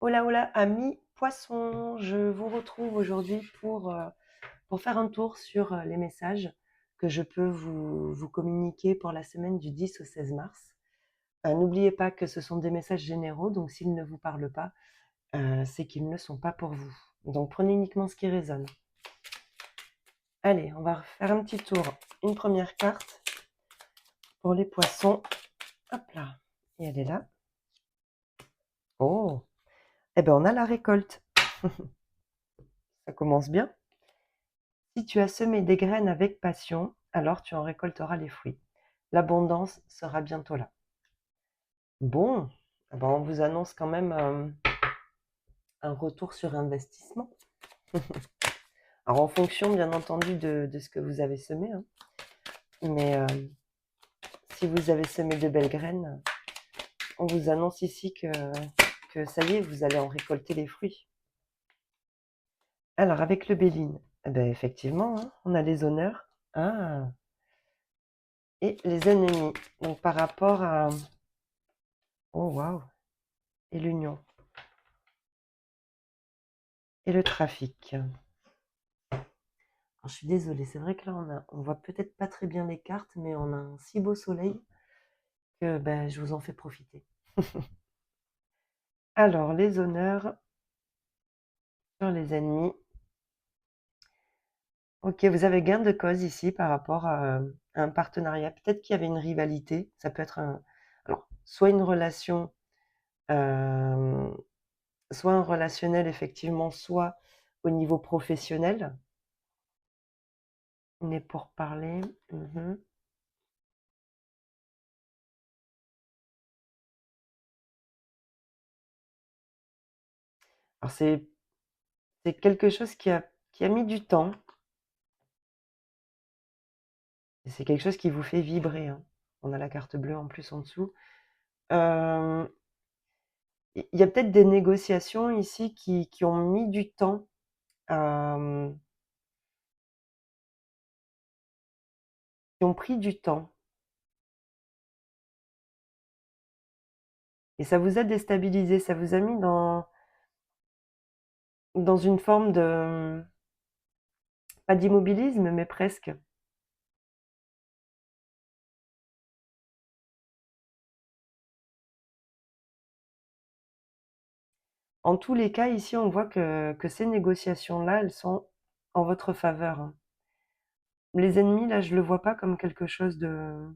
Hola, hola, amis poissons! Je vous retrouve aujourd'hui pour faire un tour sur les messages que je peux vous communiquer pour la semaine du 10 au 16 mars. N'oubliez pas que ce sont des messages généraux, donc s'ils ne vous parlent pas, c'est qu'ils ne sont pas pour vous. Donc prenez uniquement ce qui résonne. Allez, on va faire un petit tour. Une première carte pour les poissons. Hop là. Et elle est là. Oh! Eh ben on a la récolte. Ça commence bien. Si tu as semé des graines avec passion, alors tu en récolteras les fruits. L'abondance sera bientôt là. Bon, ah ben, on vous annonce quand même un retour sur investissement. Alors en fonction bien entendu de ce que vous avez semé, hein. Mais si vous avez semé de belles graines, on vous annonce ici que ça y est, vous allez en récolter les fruits. Alors avec le Béline, eh ben, effectivement, hein, on a les honneurs et les ennemis. Donc par rapport à... Oh waouh! Et l'union. Et le trafic. Alors, je suis désolée, c'est vrai que là, on voit peut-être pas très bien les cartes, mais on a un si beau soleil que ben, je vous en fais profiter. Alors, les honneurs sur les ennemis. Ok, vous avez gain de cause ici par rapport à un partenariat. Peut-être qu'il y avait une rivalité. Ça peut être alors, soit une relation, euh, soit un relationnel, effectivement, soit au niveau professionnel. Mais pour parler. Alors, c'est quelque chose qui a mis du temps. Et c'est quelque chose qui vous fait vibrer, hein. On a la carte bleue en plus en dessous. Il y a peut-être des négociations ici qui ont mis du temps qui ont pris du temps. Et ça vous a déstabilisé, ça vous a mis dans une forme de, pas d'immobilisme, mais presque. En tous les cas, ici, on voit que ces négociations-là, elles sont en votre faveur, hein. Les ennemis, là, je le vois pas comme quelque chose de...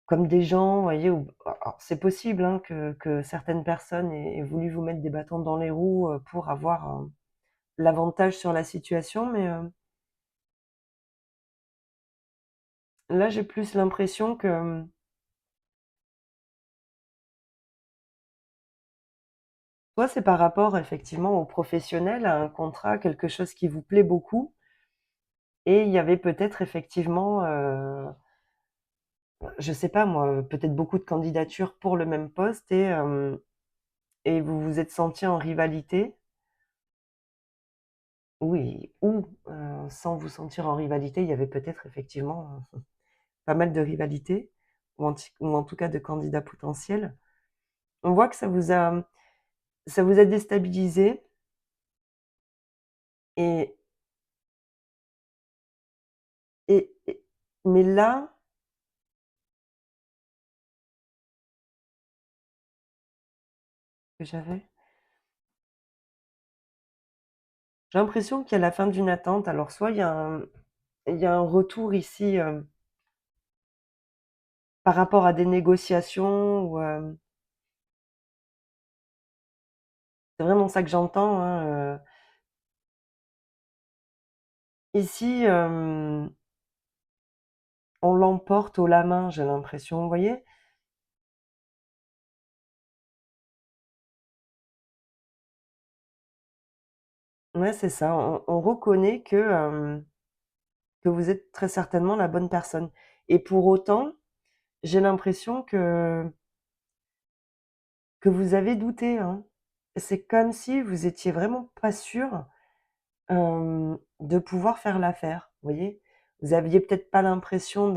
Comme des gens, vous voyez, alors c'est possible, hein, que certaines personnes aient voulu vous mettre des bâtons dans les roues pour avoir l'avantage sur la situation, mais là, j'ai plus l'impression que soit c'est par rapport effectivement au professionnel, à un contrat, quelque chose qui vous plaît beaucoup, et il y avait peut-être effectivement, je sais pas moi, peut-être beaucoup de candidatures pour le même poste et vous vous êtes sentis en rivalité. Oui, ou sans vous sentir en rivalité, il y avait peut-être effectivement pas mal de rivalité, ou en tout cas de candidats potentiels. On voit que ça vous a déstabilisé et, mais là, que j'avais, j'ai l'impression qu'il y a la fin d'une attente. Alors soit il y a un retour ici par rapport à des négociations, ou c'est vraiment ça que j'entends, hein, ici, on l'emporte haut la main, j'ai l'impression, vous voyez? Ouais, c'est ça, on reconnaît que vous êtes très certainement la bonne personne, et pour autant, j'ai l'impression que vous avez douté, hein. C'est comme si vous étiez vraiment pas sûr de pouvoir faire l'affaire, vous voyez? Vous aviez peut-être pas l'impression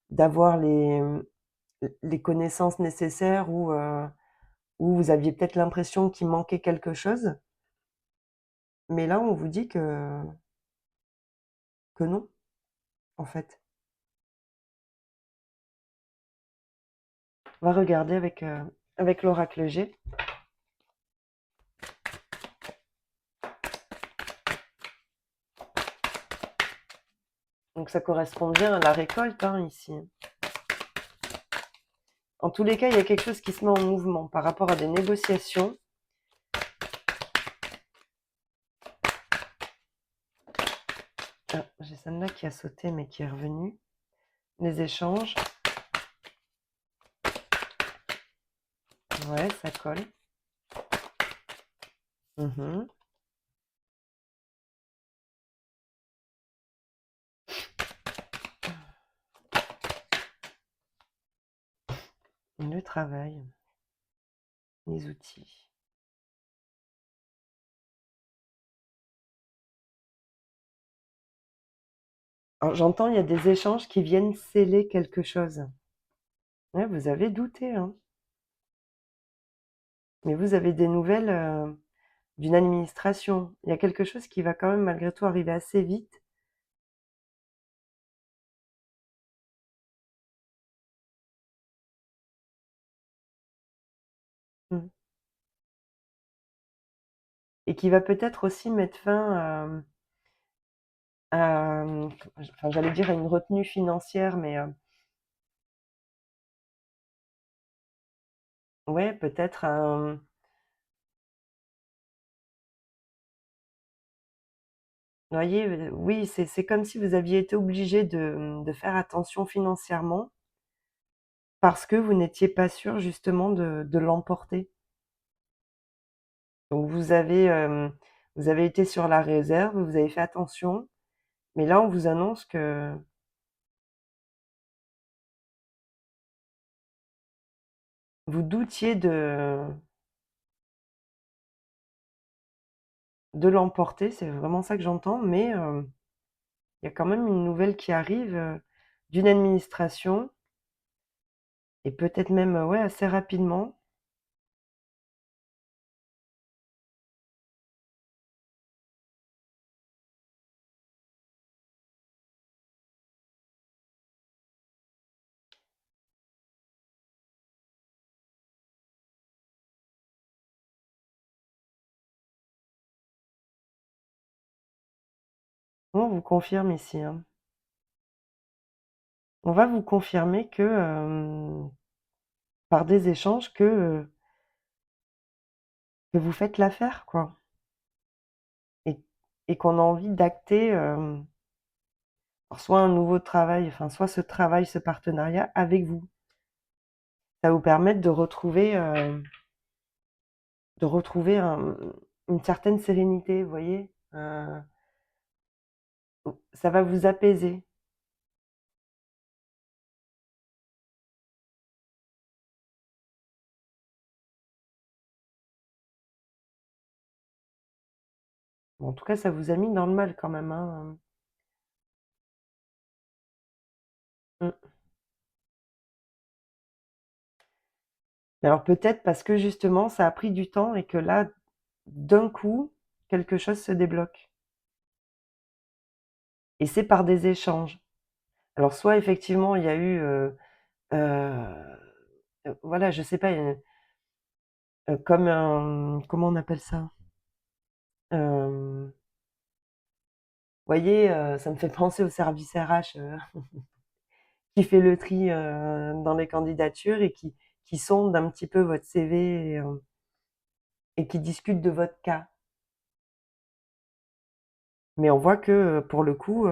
d'avoir les connaissances nécessaires, ou ou vous aviez peut-être l'impression qu'il manquait quelque chose, mais là, on vous dit que non, en fait. On va regarder avec l'oracle G. Donc ça correspond bien à la récolte, hein, ici. En tous les cas, il y a quelque chose qui se met en mouvement par rapport à des négociations. Ah, j'ai celle-là qui a sauté mais qui est revenue. Les échanges. Ouais, ça colle. Mhm. Le travail. Les outils. Alors, j'entends, il y a des échanges qui viennent sceller quelque chose. Ouais, vous avez douté, hein. Mais vous avez des nouvelles d'une administration. Il y a quelque chose qui va quand même malgré tout arriver assez vite. Mm. Et qui va peut-être aussi mettre fin enfin, j'allais dire à une retenue financière, mais ouais, peut-être un... Vous voyez, oui, c'est comme si vous aviez été obligé de faire attention financièrement parce que vous n'étiez pas sûr justement de l'emporter. Donc vous avez été sur la réserve, vous avez fait attention, mais là on vous annonce que vous doutiez de l'emporter, c'est vraiment ça que j'entends, mais il y a quand même une nouvelle qui arrive d'une administration et peut-être même ouais, assez rapidement. On vous confirme ici, hein. On va vous confirmer que par des échanges que vous faites l'affaire, quoi. Et, et qu'on a envie d'acter soit un nouveau travail, enfin soit ce travail, ce partenariat avec vous. Ça va vous permettre de retrouver une certaine sérénité, vous voyez. Ça va vous apaiser. Bon, en tout cas, ça vous a mis dans le mal quand même, hein. Mm. Alors peut-être parce que justement, ça a pris du temps et que là, d'un coup, quelque chose se débloque. Et c'est par des échanges. Alors soit effectivement, il y a eu, voilà, je sais pas, comme un, comment on appelle ça? Voyez, ça me fait penser au service RH qui fait le tri dans les candidatures et qui sonde un petit peu votre CV et qui discute de votre cas. Mais on voit que pour le coup,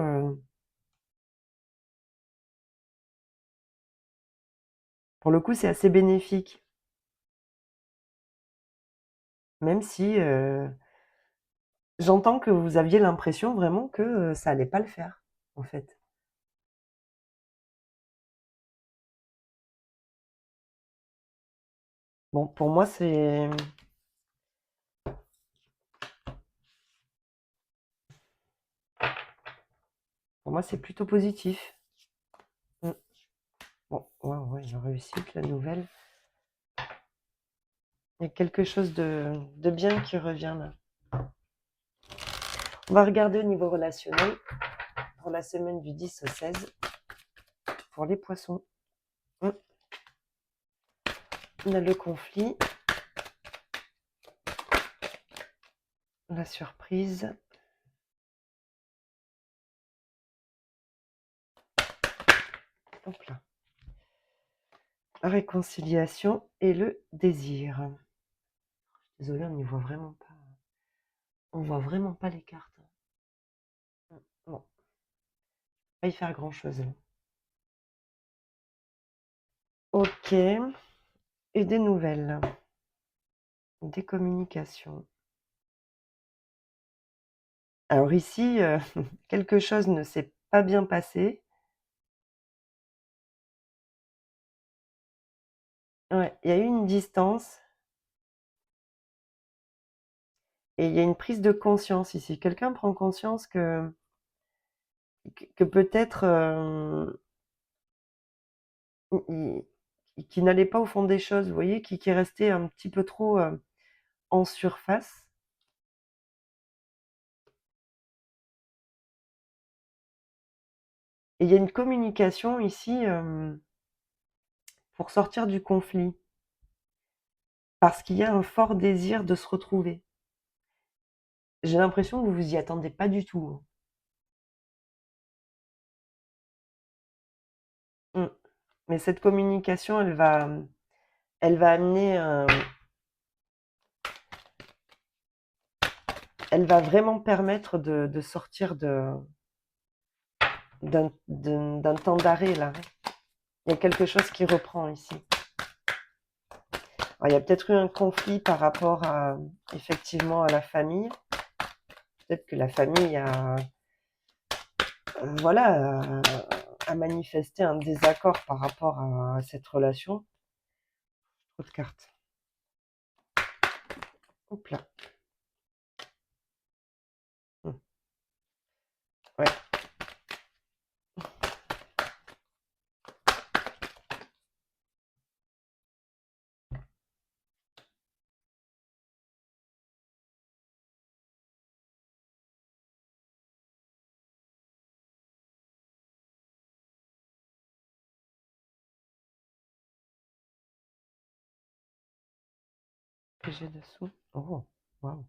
c'est assez bénéfique, même si j'entends que vous aviez l'impression vraiment que ça allait pas le faire, en fait. Bon, pour moi, c'est plutôt positif. Mm. Bon, ouais, ouais, j'ai réussi la nouvelle. Il y a quelque chose de bien qui revient là. On va regarder au niveau relationnel pour la semaine du 10 au 16 pour les poissons. On a le conflit, la surprise, hop là, la réconciliation et le désir. Désolée, on n'y voit vraiment pas. On voit vraiment pas les cartes. Bon, pas y faire grand chose. Ok. Et des nouvelles. Des communications. Alors ici, quelque chose ne s'est pas bien passé. Ouais, il y a eu une distance et il y a une prise de conscience ici. Quelqu'un prend conscience que peut-être qui n'allait pas au fond des choses, vous voyez, qui est resté un petit peu trop en surface. Et il y a une communication ici pour sortir du conflit, parce qu'il y a un fort désir de se retrouver. J'ai l'impression que vous vous y attendez pas du tout. Mm. Mais cette communication, elle va amener, elle va vraiment permettre de sortir d'un temps d'arrêt là. Il y a quelque chose qui reprend ici. Alors, il y a peut-être eu un conflit par rapport à effectivement à la famille. Peut-être que la famille voilà, a manifesté un désaccord par rapport à cette relation. Trop de cartes. Hop là. Ouais. Que j'ai dessous. Oh, waouh.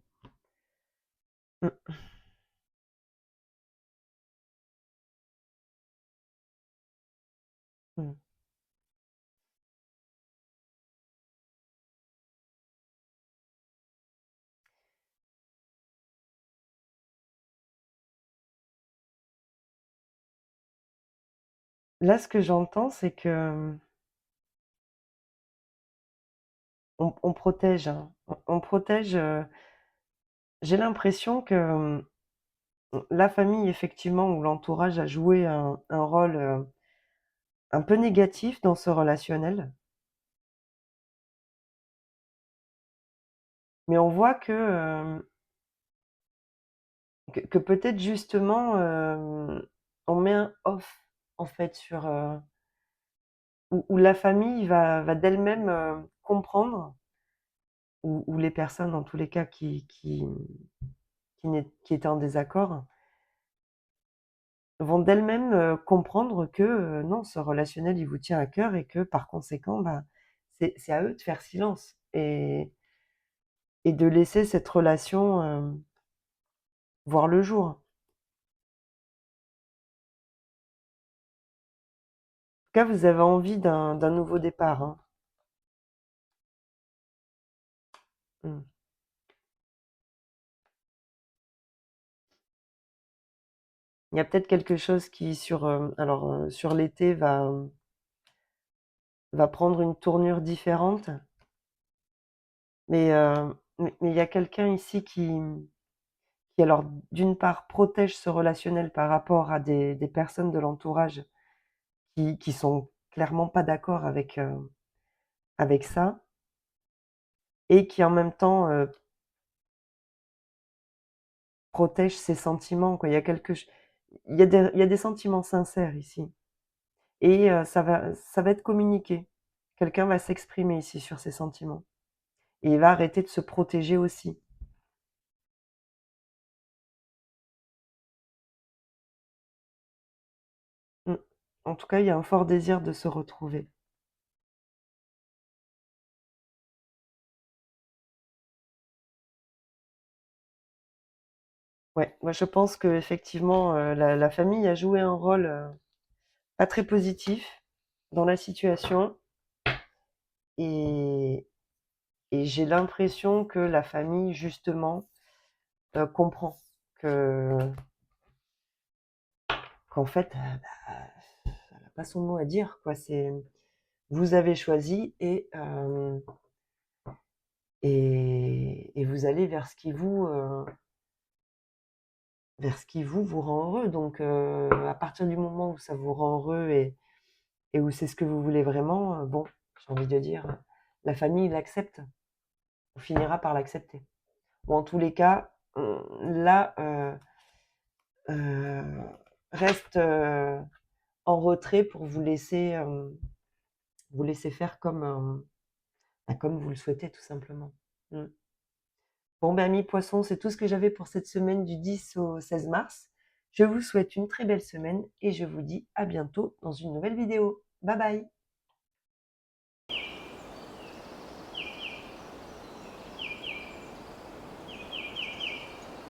Là, ce que j'entends, c'est que on protège, hein. On protège. J'ai l'impression que la famille, effectivement, ou l'entourage a joué un rôle un peu négatif dans ce relationnel. Mais on voit que peut-être justement, on met un off, en fait, sur où la famille va d'elle-même comprendre, ou les personnes, en tous les cas, qui étaient en désaccord, vont d'elles-mêmes comprendre que non, ce relationnel, il vous tient à cœur et que par conséquent, bah, c'est à eux de faire silence et de laisser cette relation voir le jour. En tout cas, vous avez envie d'un nouveau départ, hein. Mmh. Il y a peut-être quelque chose qui sur l'été va prendre une tournure différente, mais il y a quelqu'un ici qui alors d'une part protège ce relationnel par rapport à des personnes de l'entourage qui sont clairement pas d'accord avec ça et qui en même temps, protège ses sentiments, quoi. Il y a des sentiments sincères ici et ça va être communiqué. Quelqu'un va s'exprimer ici sur ses sentiments et il va arrêter de se protéger aussi. Mmh. En tout cas, il y a un fort désir de se retrouver. Ouais, moi je pense qu'effectivement, la famille a joué un rôle, pas très positif dans la situation et j'ai l'impression que la famille justement, comprend que qu'en fait, elle a pas son mot à dire quoi. C'est vous avez choisi et vous allez vers ce qui vous rend heureux. Donc à partir du moment où ça vous rend heureux et où c'est ce que vous voulez vraiment, bon, j'ai envie de dire, la famille l'accepte. On finira par l'accepter. Ou en tous les cas, là, heu, reste, en retrait pour vous laisser faire comme, bah, comme vous le souhaitez tout simplement. Mmh. Bon, ben, amis poissons, c'est tout ce que j'avais pour cette semaine du 10 au 16 mars. Je vous souhaite une très belle semaine et je vous dis à bientôt dans une nouvelle vidéo. Bye bye.